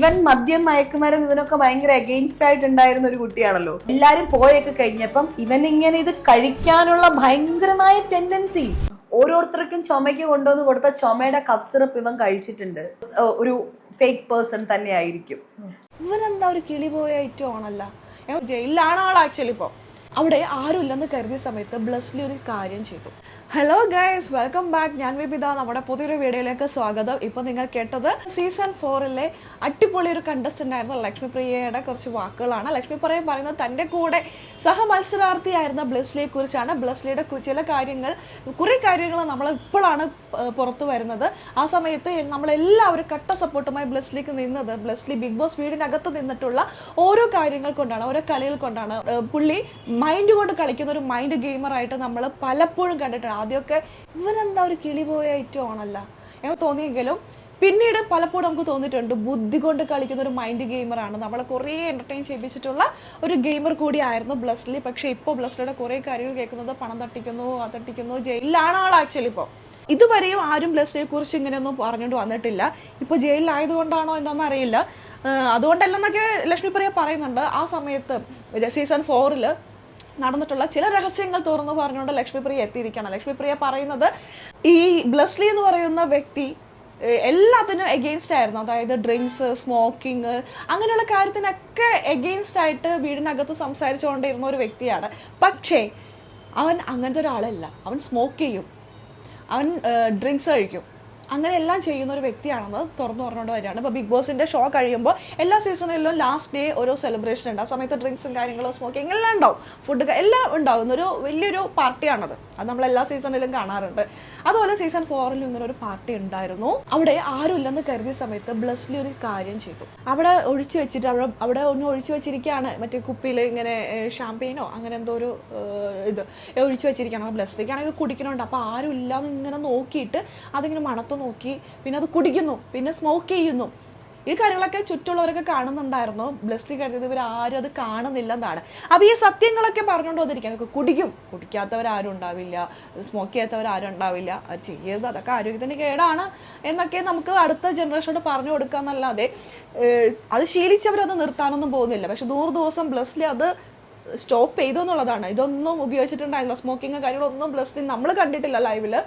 ഇവൻ മദ്യം മയക്കുമരുന്ന് ഇതിനൊക്കെ ഭയങ്കര അഗെയിൻസ്റ്റ് ആയിട്ടുണ്ടായിരുന്ന ഒരു കുട്ടിയാണല്ലോ. എല്ലാരും പോയൊക്കെ കഴിഞ്ഞപ്പം ഇവൻ ഇങ്ങനെ ഇത് കഴിക്കാനുള്ള ഭയങ്കരമായ ടെൻഡൻസി. ഓരോരുത്തർക്കും ചുമയ്ക്ക് കൊണ്ടുവന്ന് കൊടുത്ത ചുമയുടെ കഫ് സിറപ്പ് ഇവൻ കഴിച്ചിട്ടുണ്ട്. ഒരു ഫേക്ക് പേഴ്സൺ തന്നെ ആയിരിക്കും. ഇവനെന്താ ഒരു കിളി പോയ ഐറ്റം ആണല്ല. ജയിലിലാണ് ആൾ ആക്ച്വലി. ഇപ്പോൾ അവിടെ ആരും ഇല്ലെന്ന് കരുതിയ സമയത്ത് ബ്ലസ്ലി ഒരു കാര്യം ചെയ്തു. Hello guys, welcome back. ഞാൻ വിപിത. നമ്മുടെ പുതിയൊരു വീഡിയോയിലേക്ക് സ്വാഗതം. ഇപ്പോൾ നിങ്ങൾ കേട്ടത് സീസൺ 4 അടിപൊളി ഒരു കണ്ടസ്റ്റന്റ് ആയിരുന്ന ലക്ഷ്മിപ്രിയയുടെ കുറച്ച് വാക്കുകളാണ്. ലക്ഷ്മിപ്രിയ പറയുന്നത് തൻ്റെ കൂടെ സഹമത്സരാർത്ഥിയായിരുന്ന ബ്ലസ്ലിയെ കുറിച്ചാണ്. ബ്ലസ്ലിയുടെ ചില കാര്യങ്ങൾ, കുറേ കാര്യങ്ങൾ നമ്മൾ ഇപ്പോഴാണ് പുറത്തു വരുന്നത്. ആ സമയത്ത് നമ്മളെല്ലാവരും കട്ട സപ്പോർട്ടുമായി ബ്ലസ്ലിക്ക് നിന്നത്, ബ്ലസ്ലി ബിഗ് ബോസ് വീടിനകത്ത് നിന്നിട്ടുള്ള ഓരോ കാര്യങ്ങൾ കൊണ്ടാണ്, ഓരോ കളികൾ കൊണ്ടാണ്. പുള്ളി മൈൻഡ് കൊണ്ട് കളിക്കുന്ന ഒരു മൈൻഡ് ഗെയിമറായിട്ട് നമ്മൾ പലപ്പോഴും കണ്ടിട്ടുണ്ട്. ആദ്യമൊക്കെ ഇവനെന്താ ഒരു കിളി പോയ ഐറ്റം ആണല്ല എന്ന് തോന്നിയെങ്കിലും പിന്നീട് പലപ്പോഴും നമുക്ക് തോന്നിയിട്ടുണ്ട് ബുദ്ധി കൊണ്ട് കളിക്കുന്ന ഒരു മൈൻഡ് ഗെയിമറാണ്. നമ്മളെ കുറേ എൻ്റർടൈൻ ചെയ്യിപ്പിച്ചിട്ടുള്ള ഒരു ഗെയിമർ കൂടിയായിരുന്നു ബ്ലസ്ലി. പക്ഷേ ഇപ്പോൾ ബ്ലസ്ലിയുടെ കുറേ കാര്യങ്ങൾ കേൾക്കുന്നത് പണം തട്ടിക്കുന്നു, അത് തട്ടിക്കുന്നു, ജയിലിലാണ് ആൾ ആക്ച്വലി. ഇപ്പോൾ ഇതുവരെയും ആരും ബ്ലസ്ലിയെ കുറിച്ച് ഇങ്ങനെയൊന്നും പറഞ്ഞുകൊണ്ട് വന്നിട്ടില്ല. ഇപ്പോൾ ജയിലിലായതുകൊണ്ടാണോ എന്താണെന്ന് അറിയില്ല. അതുകൊണ്ടല്ലെന്നൊക്കെ ലക്ഷ്മിപ്രിയ പറയുന്നുണ്ട്. ആ സമയത്ത് സീസൺ 4 നടന്നിട്ടുള്ള ചില രഹസ്യങ്ങൾ തുറന്നു പറഞ്ഞുകൊണ്ട് ലക്ഷ്മിപ്രിയ എത്തിയിരിക്കണം. ലക്ഷ്മിപ്രിയ പറയുന്നത് ഈ ബ്ലസ്ലി എന്ന് പറയുന്ന വ്യക്തി എല്ലാത്തിനും എഗെയിൻസ്റ്റ് ആയിരുന്നു. അതായത് ഡ്രിങ്ക്സ്, സ്മോക്കിങ്, അങ്ങനെയുള്ള കാര്യത്തിനൊക്കെ എഗെയിൻസ്റ്റ് ആയിട്ട് വീടിനകത്ത് സംസാരിച്ചുകൊണ്ടിരുന്ന ഒരു വ്യക്തിയാണ്. പക്ഷേ അവൻ അങ്ങനത്തെ ഒരാളല്ല. അവൻ സ്മോക്ക് ചെയ്യും, അവൻ ഡ്രിങ്ക്സ് കഴിക്കും, അങ്ങനെ എല്ലാം ചെയ്യുന്ന ഒരു വ്യക്തിയാണെന്ന് തുറന്നു പറഞ്ഞുകൊണ്ട് വരികയാണ്. ഇപ്പോൾ ബിഗ് ബോസിൻ്റെ ഷോ കഴിയുമ്പോൾ എല്ലാ സീസണിലും ലാസ്റ്റ് ഡേ ഓരോ സെലിബ്രേഷൻ ഉണ്ട്. ആ സമയത്ത് ഡ്രിങ്ക്സും കാര്യങ്ങളും സ്മോക്കിംഗ് എല്ലാം ഉണ്ടാവും, ഫുഡ് എല്ലാം ഉണ്ടാവുന്ന ഒരു വലിയൊരു പാർട്ടിയാണത്. അത് നമ്മൾ എല്ലാ സീസണിലും കാണാറുണ്ട്. അതുപോലെ സീസൺ 4 ഇങ്ങനെ ഒരു പാർട്ടി ഉണ്ടായിരുന്നു. അവിടെ ആരും ഇല്ലെന്ന് കരുതിയ സമയത്ത് ബ്ലസ്ലി ഒരു കാര്യം ചെയ്തു. അവിടെ ഒഴിച്ചു വെച്ചിട്ട് അവിടെ ഒന്ന് ഒഴിച്ചു വെച്ചിരിക്കുകയാണ്. മറ്റേ കുപ്പിയിൽ ഇങ്ങനെ ഷാമ്പെയിനോ അങ്ങനെ എന്തോ ഒരു ഇത് ഒഴിച്ചു വെച്ചിരിക്കുകയാണ്. ബ്ലസ്ലിക്കാണെങ്കിൽ കുടിക്കണുണ്ട്. അപ്പോൾ ആരും ഇല്ലാന്ന് ഇങ്ങനെ നോക്കിയിട്ട് അതിങ്ങനെ മണത്ത് നോക്കി, പിന്നെ അത് കുടിക്കുന്നു, പിന്നെ സ്മോക്ക് ചെയ്യുന്നു. ഈ കാര്യങ്ങളൊക്കെ ചുറ്റുള്ളവരൊക്കെ കാണുന്നുണ്ടായിരുന്നു. ബ്ലസ്ലി കരുതിയത് ഇവർ ആരും അത് കാണുന്നില്ലെന്നാണ്. അപ്പോൾ ഈ സത്യങ്ങളൊക്കെ പറഞ്ഞുകൊണ്ട് വന്നിരിക്കാൻ കുടിക്കാത്തവരാരും ഉണ്ടാവില്ല, സ്മോക്ക് ചെയ്യാത്തവരാരും ഉണ്ടാവില്ല, അവർ ചെയ്യരുത്, അതൊക്കെ ആരോഗ്യത്തിന് കേടാണ് എന്നൊക്കെ നമുക്ക് അടുത്ത ജനറേഷനോട് പറഞ്ഞു കൊടുക്കാന്നല്ലാതെ അത് ശീലിച്ചവരത് നിർത്താനൊന്നും പോകുന്നില്ല. പക്ഷെ 100 ദിവസം ബ്ലസ്ലി അത് സ്റ്റോപ്പ് ചെയ്തു എന്നുള്ളതാണ്. ഇതൊന്നും ഉപയോഗിച്ചിട്ടുണ്ടായിരുന്നില്ല, സ്മോക്കിങ് കാര്യങ്ങളൊന്നും ബ്ലസ്ലി നമ്മൾ കണ്ടിട്ടില്ല ലൈവില്.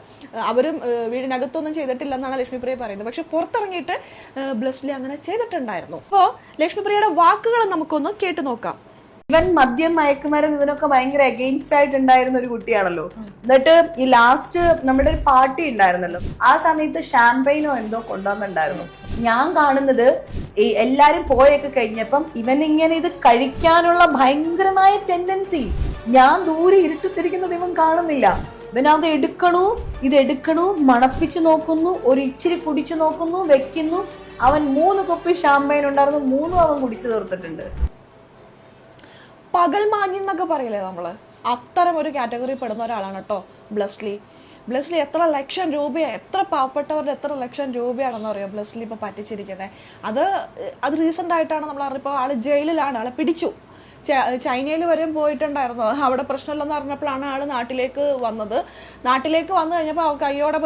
അവരും വീടിനകത്തൊന്നും ചെയ്തിട്ടില്ല എന്നാണ് ലക്ഷ്മിപ്രിയ പറയുന്നത്. പക്ഷെ പുറത്തിറങ്ങിയിട്ട് ബ്ലസ്ലി അങ്ങനെ ചെയ്തിട്ടുണ്ടായിരുന്നു. അപ്പോൾ ലക്ഷ്മിപ്രിയയുടെ വാക്കുകൾ നമുക്കൊന്ന് കേട്ടു നോക്കാം. ഇവൻ മദ്യം മയക്കുമരുന്ന് ഇതിനൊക്കെ ഭയങ്കര അഗെയിൻസ്റ്റ് ആയിട്ടുണ്ടായിരുന്ന ഒരു കുട്ടിയാണല്ലോ. എന്നിട്ട് ഈ ലാസ്റ്റ് നമ്മുടെ ഒരു പാർട്ടി ഉണ്ടായിരുന്നല്ലോ, ആ സമയത്ത് ഷാമ്പെയിനോ എന്തോ കൊണ്ടുവന്നിട്ടുണ്ടായിരുന്നു. ഞാൻ കാണുന്നത് ഈ എല്ലാരും പോയൊക്കെ കഴിഞ്ഞപ്പം ഇവൻ ഇങ്ങനെ ഇത് കഴിക്കാനുള്ള ഭയങ്കരമായ ടെൻഡൻസി. ഞാൻ ദൂരെ ഇരുട്ടിത്തിരിക്കുന്നത് ഇവൻ കാണുന്നില്ല. ഇവനത് എടുക്കണു, മണപ്പിച്ചു നോക്കുന്നു, ഒരു ഇച്ചിരി കുടിച്ചു നോക്കുന്നു, വെക്കുന്നു. അവൻ 3 കുപ്പി ഷാമ്പെയിൻ ഉണ്ടായിരുന്നു, 3 അവൻ കുടിച്ചു തീർത്തിട്ടുണ്ട്. പകൽ മാന്യം എന്നൊക്കെ പറയില്ലേ നമ്മള്, അത്തരം ഒരു കാറ്റഗറി പെടുന്ന ഒരാളാണ് കേട്ടോ ബ്ലസ്ലി. എത്ര ലക്ഷം രൂപയാണ്, എത്ര പാവപ്പെട്ടവരുടെ എത്ര ലക്ഷം രൂപയാണെന്ന് അറിയാം ബ്ലസ്ലി ഇപ്പോൾ പറ്റിച്ചിരിക്കുന്നത്. അത് റീസെൻ്റ് ആയിട്ടാണ് നമ്മൾ അറിഞ്ഞപ്പോൾ ആള് ജയിലിലാണ്. ആളെ പിടിച്ചു. ചൈനയിൽ വരെയും പോയിട്ടുണ്ടായിരുന്നു. അവിടെ പ്രശ്നമില്ലെന്ന് അറിഞ്ഞപ്പോഴാണ് ആള് നാട്ടിലേക്ക് വന്നത്. നാട്ടിലേക്ക് വന്നു കഴിഞ്ഞപ്പോൾ കയ്യോടെ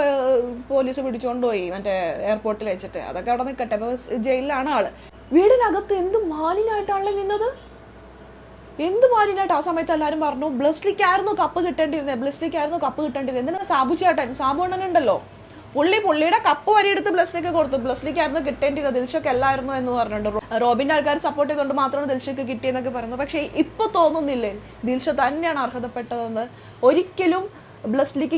പോലീസ് പിടിച്ചുകൊണ്ടുപോയി മറ്റേ എയർപോർട്ടിൽ വെച്ചിട്ട്. അതൊക്കെ അവിടെ നിൽക്കട്ടെ. ഇപ്പോൾ ജയിലിലാണ് ആള്. വീടിനകത്ത് എന്ത് മാന്യനായിട്ടാണല്ലോ നിന്നത്, എന്ത് മാന്യനായിട്ട്. ആ സമയത്ത് എല്ലാവരും പറഞ്ഞു ബ്ലസ്ലിക്കായിരുന്നു കപ്പ് കിട്ടേണ്ടിരുന്നത്. എന്തിനാ സാബു അണ്ണനുണ്ടല്ലോ, പുള്ളിയുടെ കപ്പ് വരെയെടുത്ത് ബ്ലസ്ലിക്ക് കൊടുത്തു. ബ്ലസ്ലിക്കായിരുന്നു കിട്ടേണ്ടിരുന്നത്, ദിൽഷയ്ക്ക് അല്ലായിരുന്നു എന്ന് പറഞ്ഞിട്ടുണ്ട്. റോബിന്റെ ആൾക്കാർ സപ്പോർട്ട് ചെയ്തുകൊണ്ട് മാത്രമാണ് ദിൽഷയ്ക്ക് കിട്ടിയെന്നൊക്കെ പറയുന്നത്. പക്ഷേ ഇപ്പൊ തോന്നുന്നില്ലേ ദിൽഷ തന്നെയാണ് അർഹതപ്പെട്ടതെന്ന്? ഒരിക്കലും ബ്ലസ്ലിക്ക്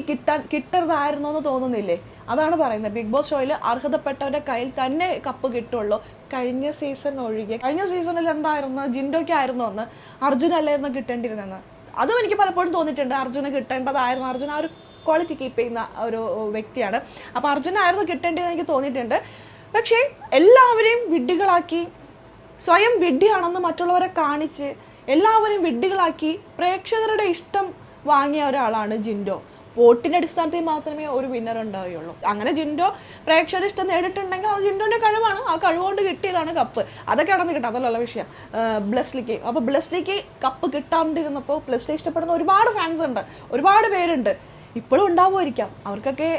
കിട്ടരുതായിരുന്നു എന്ന് തോന്നുന്നില്ലേ? അതാണ് പറയുന്നത്. ബിഗ് ബോസ് ഷോയിൽ അർഹതപ്പെട്ടവരുടെ കയ്യിൽ തന്നെ കപ്പ് കിട്ടുള്ളൂ. കഴിഞ്ഞ സീസൺ ഒഴികെ. കഴിഞ്ഞ സീസണിൽ എന്തായിരുന്നു, ജിൻഡോയ്ക്കായിരുന്നു അന്ന്, അർജുനല്ലായിരുന്നു കിട്ടേണ്ടിരുന്നെന്ന്. അതും എനിക്ക് പലപ്പോഴും തോന്നിയിട്ടുണ്ട്. അർജുന് കിട്ടേണ്ടതായിരുന്നു. അർജുന ആ ഒരു ക്വാളിറ്റി കീപ്പ് ചെയ്യുന്ന ഒരു വ്യക്തിയാണ്. അപ്പോൾ അർജുനായിരുന്നു കിട്ടേണ്ടതെന്ന് എനിക്ക് തോന്നിയിട്ടുണ്ട്. പക്ഷേ എല്ലാവരെയും വിഡ്ഢികളാക്കി, സ്വയം വിഡ്ഢിയാണെന്ന് മറ്റുള്ളവരെ കാണിച്ച് എല്ലാവരെയും വിഡ്ഢികളാക്കി പ്രേക്ഷകരുടെ ഇഷ്ടം വാങ്ങിയ ഒരാളാണ് ജിൻഡോ. വോട്ടിന്റെ അടിസ്ഥാനത്തിൽ മാത്രമേ ഒരു വിന്നർ ഉണ്ടാവുകയുള്ളൂ. അങ്ങനെ ജിൻഡോ പ്രേക്ഷകരുടെ ഇഷ്ടം നേടിയിട്ടുണ്ടെങ്കിൽ അത് ജിൻഡോന്റെ കഴിവാണ്. ആ കഴിവുകൊണ്ട് കിട്ടിയതാണ് കപ്പ്. അതൊക്കെ അവിടെ നിന്ന് കിട്ടും, അതല്ല വിഷയം. ബ്ലസ്ലിക്ക് അപ്പോൾ ബ്ലസ്ലിക്ക് കപ്പ് കിട്ടാണ്ടിരുന്നപ്പോൾ ബ്ലസ്ലി ഇഷ്ടപ്പെടുന്ന ഒരുപാട് ഫാൻസ് ഉണ്ട്, ഒരുപാട് പേരുണ്ട്. ഇപ്പോഴും ഉണ്ടാവുമായിരിക്കാം, അവർക്കൊക്കെ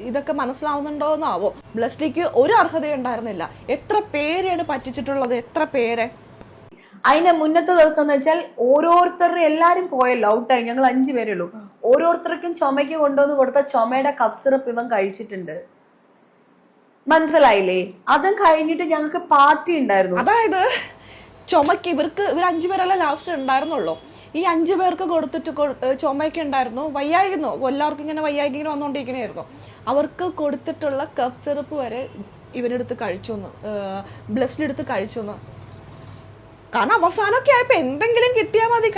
ഇതൊക്കെ മനസ്സിലാവുന്നുണ്ടോന്നാവോ. ബ്ലസ്ലിക്ക് ഒരു അർഹത ഉണ്ടായിരുന്നില്ല. എത്ര പേരെയാണ് പറ്റിച്ചിട്ടുള്ളത്, എത്ര പേരെ. അതിന്റെ മുന്നത്തെ ദിവസം എന്ന് വെച്ചാൽ ഓരോരുത്തരുടെ എല്ലാരും പോയല്ലോ, ഔട്ടായി. ഞങ്ങൾ 5 പേരേ ഉള്ളൂ. ഓരോരുത്തർക്കും ചുമയ്ക്ക് കൊണ്ടുവന്ന് കൊടുത്ത ചുമയുടെ കഫ് സിറപ്പ് ഇവൻ കഴിച്ചിട്ടുണ്ട്. മനസ്സിലായില്ലേ? അതും കഴിഞ്ഞിട്ട് ഞങ്ങൾക്ക് പാർട്ടി ഉണ്ടായിരുന്നു. അതായത് ചുമക്ക് ഇവർ 5 പേരല്ല ലാസ്റ്റ് ഉണ്ടായിരുന്നുള്ളൂ. ഈ 5 പേർക്ക് കൊടുത്തിട്ട് ചുമയൊക്കെ ഉണ്ടായിരുന്നു, വയ്യായിരുന്നു, എല്ലാവർക്കും ഇങ്ങനെ വയ്യായിക്ക് ഇങ്ങനെ വന്നുകൊണ്ടിരിക്കണായിരുന്നു. അവർക്ക് കൊടുത്തിട്ടുള്ള കഫ് സിറപ്പ് വരെ ഇവനെടുത്ത് കഴിച്ചോന്ന്, ബ്ലസ്സിലെടുത്ത് കഴിച്ചോന്ന്. കാരണം അവസാനമൊക്കെ ആയപ്പോൾ എന്തെങ്കിലും കിട്ടിയാൽ മതി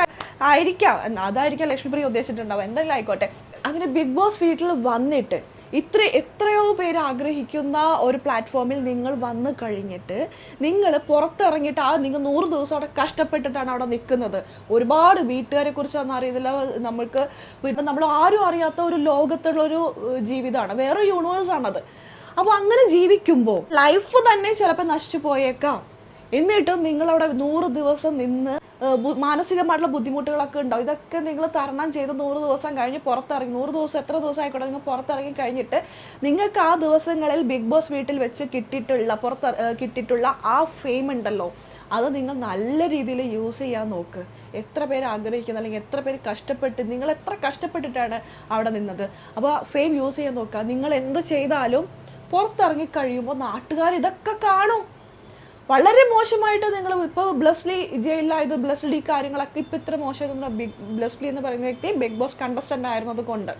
ആയിരിക്കാം, അതായിരിക്കാം ലക്ഷ്മിപ്രിയ ഉദ്ദേശിച്ചിട്ടുണ്ടാവും, എന്തെങ്കിലും ആയിക്കോട്ടെ. അങ്ങനെ ബിഗ് ബോസ് വീട്ടിൽ വന്നിട്ട് എത്രയോ പേര് ആഗ്രഹിക്കുന്ന ഒരു പ്ലാറ്റ്ഫോമിൽ നിങ്ങൾ വന്നു കഴിഞ്ഞിട്ട് നിങ്ങൾ പുറത്തിറങ്ങിയിട്ട് നിങ്ങൾ 100 ദിവസം അവിടെ കഷ്ടപ്പെട്ടിട്ടാണ് അവിടെ നിൽക്കുന്നത്. ഒരുപാട് വീട്ടുകാരെ കുറിച്ചൊന്നും അറിയത്തില്ല, നമ്മൾക്ക് നമ്മൾ ആരും അറിയാത്ത ഒരു ലോകത്തുള്ളൊരു ജീവിതമാണ്, വേറെ യൂണിവേഴ്സാണത്. അപ്പോൾ അങ്ങനെ ജീവിക്കുമ്പോൾ ലൈഫ് തന്നെ ചിലപ്പോൾ നശിച്ചു പോയേക്കാം. എന്നിട്ടും നിങ്ങളവിടെ 100 ദിവസം നിന്ന് മാനസികമായിട്ടുള്ള ബുദ്ധിമുട്ടുകളൊക്കെ ഉണ്ടാവും. ഇതൊക്കെ നിങ്ങൾ തരണം ചെയ്ത് 100 ദിവസം കഴിഞ്ഞ് പുറത്തിറങ്ങി, 100 ദിവസം എത്ര ദിവസം ആയിക്കോട്ടെ, നിങ്ങൾ പുറത്തിറങ്ങി കഴിഞ്ഞിട്ട് നിങ്ങൾക്ക് ആ ദിവസങ്ങളിൽ ബിഗ് ബോസ് വീട്ടിൽ വെച്ച് കിട്ടിയിട്ടുള്ള ആ ഫെയിം ഉണ്ടല്ലോ, അത് നിങ്ങൾ നല്ല രീതിയിൽ യൂസ് ചെയ്യാൻ നോക്ക്. എത്ര പേര് ആഗ്രഹിക്കുന്ന, അല്ലെങ്കിൽ എത്ര പേര് കഷ്ടപ്പെട്ട്, നിങ്ങൾ എത്ര കഷ്ടപ്പെട്ടിട്ടാണ് അവിടെ നിന്നത്. അപ്പോൾ ഫെയിം യൂസ് ചെയ്യാൻ നോക്കുക. നിങ്ങൾ എന്ത് ചെയ്താലും പുറത്തിറങ്ങി കഴിയുമ്പോൾ നാട്ടുകാർ ഇതൊക്കെ കാണും. വളരെ മോശമായിട്ട് നിങ്ങൾ ഇപ്പോൾ ബ്ലസ്ലി ജയിലിലായത്, ബ്ലസ്ലി കാര്യങ്ങളൊക്കെ ഇപ്പം ഇത്ര മോശമായിരുന്നു. ബ്ലസ്ലി എന്ന് പറയുന്ന വ്യക്തി ബിഗ് ബോസ് കണ്ടസ്റ്റന്റ് ആയിരുന്നത് കൊണ്ട്,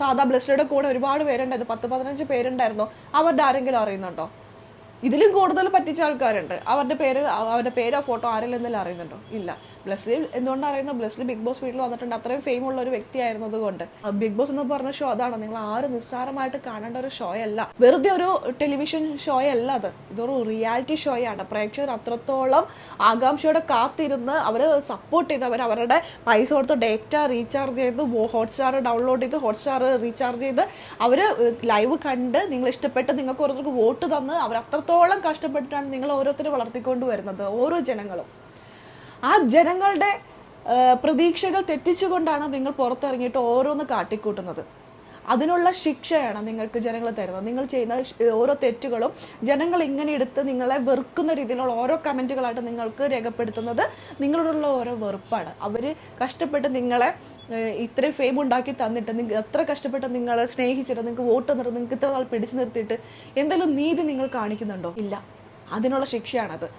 സാധാ ബ്ലസ്ലിയുടെ കൂടെ ഒരുപാട് പേരുണ്ടായിരുന്നു, 10-15 പേരുണ്ടായിരുന്നു. അവരുടെ ആരെങ്കിലും അറിയുന്നുണ്ടോ? ഇതിലും കൂടുതൽ പറ്റിച്ച ആൾക്കാരുണ്ട്. അവരുടെ പേരോ ഫോട്ടോ ആരെങ്കിലും എന്തെങ്കിലും അറിയുന്നുണ്ടോ? ഇല്ല. ബ്ലസ്ലി എന്തുകൊണ്ടാണ് അറിയുന്നത്? ബ്ലസ്ലി ബിഗ് ബോസ് വീട്ടിൽ വന്നിട്ടുണ്ട്, അത്രയും ഫെയിം ഉള്ള ഒരു വ്യക്തി ആയിരുന്നത് കൊണ്ട്. ബിഗ് ബോസ് എന്ന് പറഞ്ഞ ഷോ അതാണ്, നിങ്ങൾ ആരും നിസ്സാരമായിട്ട് കാണേണ്ട ഒരു ഷോ അല്ല, വെറുതെ ഒരു ടെലിവിഷൻ ഷോ അല്ല അത്. ഇതൊരു റിയാലിറ്റി ഷോയാണ്. പ്രേക്ഷകർ അത്രത്തോളം ആകാംക്ഷയോടെ കാത്തിരുന്ന് അവർ സപ്പോർട്ട് ചെയ്ത്, അവരുടെ പൈസ കൊടുത്ത് ഡേറ്റ റീചാർജ് ചെയ്ത്, ഹോട്ട്സ്റ്റാർ ഡൗൺലോഡ് ചെയ്ത്, ഹോട്ട്സ്റ്റാർ റീചാർജ് ചെയ്ത്, അവർ ലൈവ് കണ്ട്, നിങ്ങൾ ഇഷ്ടപ്പെട്ട് നിങ്ങൾക്ക് ഓരോരുത്തർക്ക് വോട്ട് തന്ന്, അവർ അത്രത്തോളം കഷ്ടപ്പെട്ടിട്ടാണ് നിങ്ങൾ ഓരോരുത്തരും വളർത്തിക്കൊണ്ട് വരുന്നത്. ഓരോ ജനങ്ങളും ആ ജനങ്ങളുടെ പ്രതീക്ഷകൾ തെറ്റിച്ചുകൊണ്ടാണ് നിങ്ങൾ പുറത്തിറങ്ങിയിട്ട് ഓരോന്ന് കാട്ടിക്കൂട്ടുന്നത്. അതിനുള്ള ശിക്ഷയാണ് നിങ്ങൾക്ക് ജനങ്ങൾ തരുന്നത്. നിങ്ങൾ ചെയ്യുന്ന ഓരോ തെറ്റുകളും ജനങ്ങൾ ഇങ്ങനെ എടുത്ത് നിങ്ങളെ വെറുക്കുന്ന രീതിയിലുള്ള ഓരോ കമൻറ്റുകളായിട്ട് നിങ്ങൾക്ക് രേഖപ്പെടുത്തുന്നത് നിങ്ങളോടുള്ള ഓരോ വെറുപ്പാണ്. അവർ കഷ്ടപ്പെട്ട് നിങ്ങളെ ഇത്രയും ഫെയിം ഉണ്ടാക്കി തന്നിട്ട്, എത്ര കഷ്ടപ്പെട്ട് നിങ്ങളെ സ്നേഹിച്ചിട്ട്, നിങ്ങൾക്ക് വോട്ട് തന്നിട്ട്, നിങ്ങൾക്ക് ഇത്ര നാൾ പിടിച്ചു നിർത്തിയിട്ട് എന്തെങ്കിലും നീതി നിങ്ങൾ കാണിക്കുന്നുണ്ടോ? ഇല്ല. അതിനുള്ള ശിക്ഷയാണത്.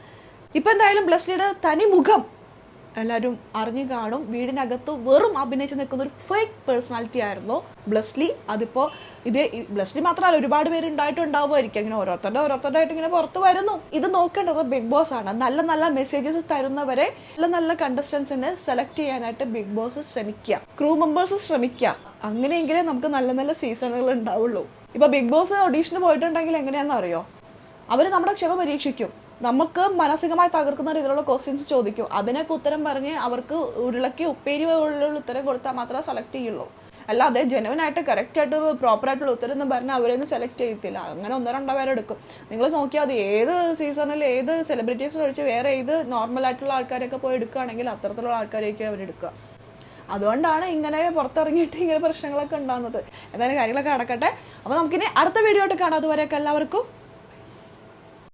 ഇപ്പം എന്തായാലും ബ്ലസ്ലിയുടെ തനി മുഖം എല്ലാവരും അറിഞ്ഞു കാണും. വീടിനകത്ത് വെറും അഭിനയിച്ച് നിൽക്കുന്ന ഒരു ഫേക്ക് പേഴ്സണാലിറ്റി ആയിരുന്നു ബ്ലസ്ലി. അതിപ്പോൾ ബ്ലസ്ലി മാത്രമല്ല, ഒരുപാട് പേര് ഉണ്ടായിട്ടുണ്ടാവുമായിരിക്കും. ഇങ്ങനെ ഓരോരുത്തരായിട്ട് ഇങ്ങനെ പുറത്ത് വരുന്നു. ഇത് നോക്കേണ്ടത് ബിഗ് ബോസ് ആണ്. നല്ല നല്ല മെസ്സേജസ് തരുന്നവരെ, നല്ല കണ്ടസ്റ്റൻസിനെ സെലക്ട് ചെയ്യാനായിട്ട് ബിഗ് ബോസ് ശ്രമിക്കുക, ക്രൂ മെമ്പേഴ്സ് ശ്രമിക്കുക. അങ്ങനെയെങ്കിലേ നമുക്ക് നല്ല നല്ല സീസണുകൾ ഉണ്ടാവുള്ളൂ. ഇപ്പൊ ബിഗ് ബോസ് ഓഡീഷന് പോയിട്ടുണ്ടെങ്കിൽ എങ്ങനെയാണെന്ന് അറിയോ? അവർ നമ്മുടെ ക്ഷമ പരീക്ഷിക്കും. നമുക്ക് മാനസികമായി തകർക്കുന്ന രീതിയിലുള്ള ക്വസ്റ്റ്യൻസ് ചോദിക്കും. അതിനൊക്കെ ഉത്തരം പറഞ്ഞ് അവർക്ക് ഉരുളക്കി ഉപ്പേരി ഉള്ള ഉത്തരം കൊടുത്താൽ മാത്രമേ സെലക്ട് ചെയ്യുള്ളൂ. അല്ലാതെ ജെനുവിനായിട്ട് കറക്റ്റായിട്ട് പ്രോപ്പറായിട്ടുള്ള ഉത്തരം എന്ന് പറഞ്ഞാൽ അവരൊന്നും സെലക്ട് ചെയ്യത്തില്ല. അങ്ങനെ 1-2 പേരെടുക്കും. നിങ്ങൾ നോക്കിയാൽ അത് ഏത് സീസണിൽ ഏത് സെലിബ്രിറ്റീസിനെ ഒഴിച്ച് വേറെ ഏത് നോർമലായിട്ടുള്ള ആൾക്കാരൊക്കെ പോയി എടുക്കുകയാണെങ്കിൽ അത്തരത്തിലുള്ള ആൾക്കാരെയൊക്കെ അവരെടുക്കുക. അതുകൊണ്ടാണ് ഇങ്ങനെ പുറത്തിറങ്ങിയിട്ട് ഇങ്ങനെ പ്രശ്നങ്ങളൊക്കെ ഉണ്ടാകുന്നത്. എന്തായാലും കാര്യങ്ങളൊക്കെ നടക്കട്ടെ. അപ്പോൾ നമുക്കിനി അടുത്ത വീഡിയോ ആയിട്ട് കാണാം. അതുവരെയൊക്കെ എല്ലാവർക്കും